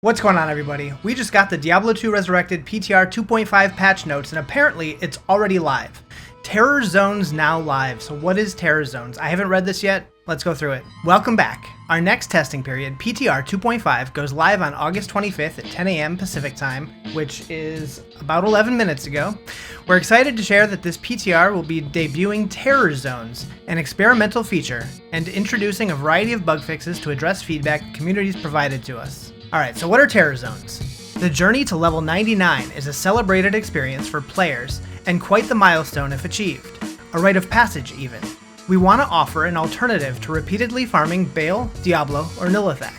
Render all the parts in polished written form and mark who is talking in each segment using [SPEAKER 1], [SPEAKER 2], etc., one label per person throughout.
[SPEAKER 1] What's going on, everybody? We just got the Diablo II Resurrected PTR 2.5 patch notes, and apparently it's already live. Terror Zones now live. So what is Terror Zones? I haven't read this yet. Let's go through it. Welcome back. Our next testing period, PTR 2.5, goes live on August 25th at 10 a.m. Pacific Time, which is about 11 minutes ago. We're excited to share that this PTR will be debuting Terror Zones, an experimental feature, and introducing a variety of bug fixes to address feedback the community's provided to us. Alright, so what are Terror Zones? The journey to level 99 is a celebrated experience for players, and quite the milestone if achieved. A rite of passage, even. We want to offer an alternative to repeatedly farming Baal, Diablo, or Nilithak.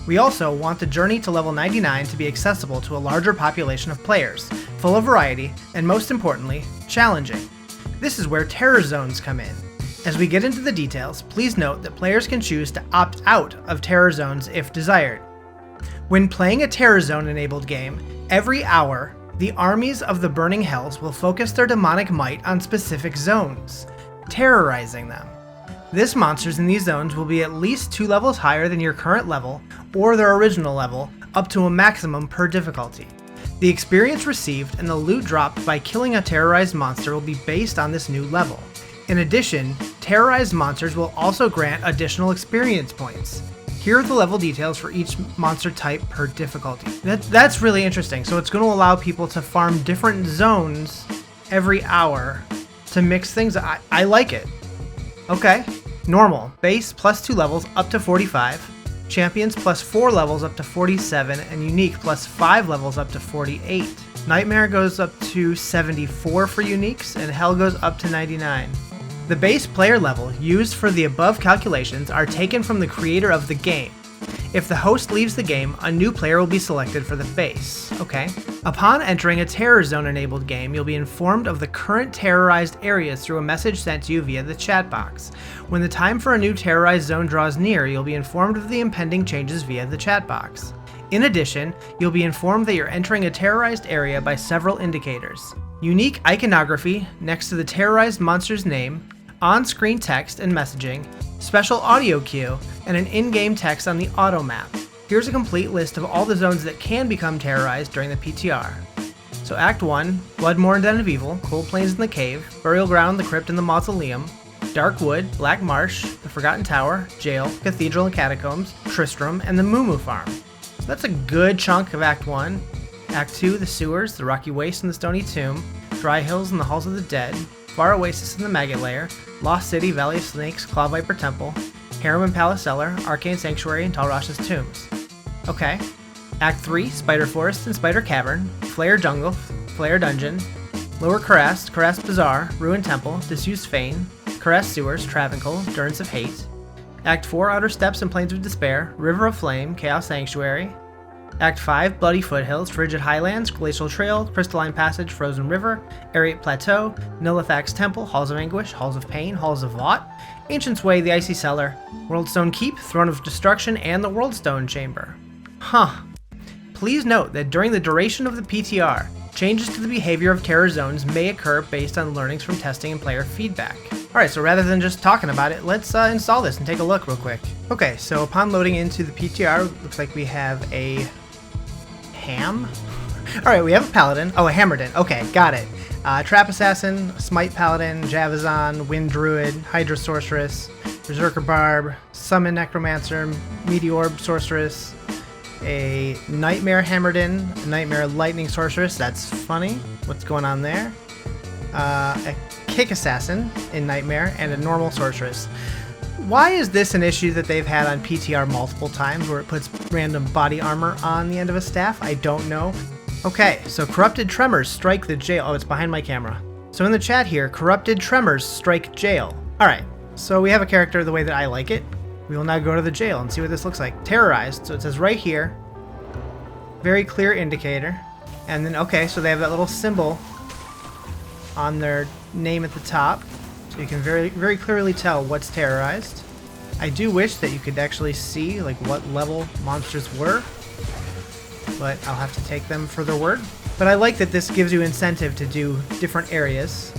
[SPEAKER 1] We also want the journey to level 99 to be accessible to a larger population of players, full of variety, and most importantly, challenging. This is where Terror Zones come in. As we get into the details, please note that players can choose to opt out of Terror Zones if desired. When playing a Terror Zone-enabled game, every hour, the armies of the Burning Hells will focus their demonic might on specific zones, terrorizing them. This monsters in these zones will be at least 2 levels higher than your current level, or their original level, up to a maximum per difficulty. The experience received and the loot dropped by killing a terrorized monster will be based on this new level. In addition, terrorized monsters will also grant additional experience points. Here are the level details for each monster type per difficulty. That's really interesting. So it's going to allow people to farm different zones every hour to mix things. I like it. Okay. Normal. Base plus 2 levels up to 45. Champions plus 4 levels up to 47. And unique plus 5 levels up to 48. Nightmare goes up to 74 for uniques. And Hell goes up to 99. The base player level used for the above calculations are taken from the creator of the game. If the host leaves the game, a new player will be selected for the base. Okay. Upon entering a Terror Zone enabled game, you'll be informed of the current terrorized areas through a message sent to you via the chat box. When the time for a new terrorized zone draws near, you'll be informed of the impending changes via the chat box. In addition, you'll be informed that you're entering a terrorized area by several indicators. Unique iconography next to the terrorized monster's name, on-screen text and messaging, special audio cue, and an in-game text on the auto map. Here's a complete list of all the zones that can become terrorized during the PTR. So Act 1, Bloodmourn Den of Evil, Cold Plains in the Cave, Burial Ground, the Crypt and the Mausoleum, Dark Wood, Black Marsh, the Forgotten Tower, Jail, Cathedral and Catacombs, Tristram, and the Moo Farm. So that's a good chunk of Act 1. Act 2, the Sewers, the Rocky Waste and the Stony Tomb, Dry Hills and the Halls of the Dead, Far Oasis in the Maggot Lair, Lost City, Valley of Snakes, Claw Viper Temple, Harem and Palace Cellar, Arcane Sanctuary, and Talrash's Tombs. Okay. Act 3, Spider Forest and Spider Cavern, Flare Jungle, Flare Dungeon, Lower Karast, Karast Bazaar, Ruined Temple, Disused Fane, Karast Sewers, Travancore, Durance of Hate. Act 4, Outer Steppes and Plains of Despair, River of Flame, Chaos Sanctuary. Act 5, Bloody Foothills, Frigid Highlands, Glacial Trail, Crystalline Passage, Frozen River, Ariat Plateau, Nilithak's Temple, Halls of Anguish, Halls of Pain, Halls of Vaught, Ancient's Way, the Icy Cellar, Worldstone Keep, Throne of Destruction, and the Worldstone Chamber. Huh. Please note that during the duration of the PTR, changes to the behavior of Terror Zones may occur based on learnings from testing and player feedback. Alright, so rather than just talking about it, let's install this and take a look real quick. Okay, so upon loading into the PTR, looks like we have a ham? Alright, we have a paladin. Oh, a Hammerdin. Okay, got it. Trap Assassin, Smite Paladin, Javazon, Wind Druid, Hydra Sorceress, Berserker Barb, Summon Necromancer, Meteor Sorceress, a Nightmare Hammerdin, a Nightmare Lightning Sorceress. That's funny. What's going on there? A Kick Assassin in Nightmare, and a Normal Sorceress. Why is this an issue that they've had on PTR multiple times, where it puts random body armor on the end of a staff? I don't know. Okay, so Corrupted Tremors strike the jail. Oh, it's behind my camera. So in the chat here, Corrupted Tremors strike jail. Alright, so we have a character the way that I like it. We will now go to the jail and see what this looks like. Terrorized, so it says right here. Very clear indicator. And then, okay, so they have that little symbol on their name at the top. So you can very, very clearly tell what's terrorized. I do wish that you could actually see like what level monsters were, but I'll have to take them for their word. But I like that this gives you incentive to do different areas.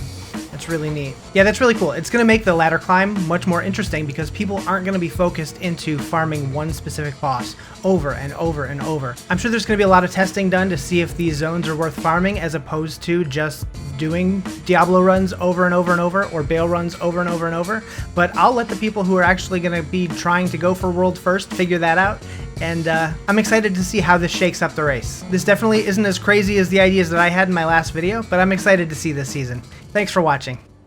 [SPEAKER 1] That's really neat. Yeah, that's really cool. It's going to make the ladder climb much more interesting because people aren't going to be focused into farming one specific boss over and over and over. I'm sure there's going to be a lot of testing done to see if these zones are worth farming as opposed to just doing Diablo runs over and over and over, or Bale runs over and over and over. But I'll let the people who are actually going to be trying to go for World First figure that out. And I'm excited to see how this shakes up the race. This definitely isn't as crazy as the ideas that I had in my last video, but I'm excited to see this season. Thanks for watching.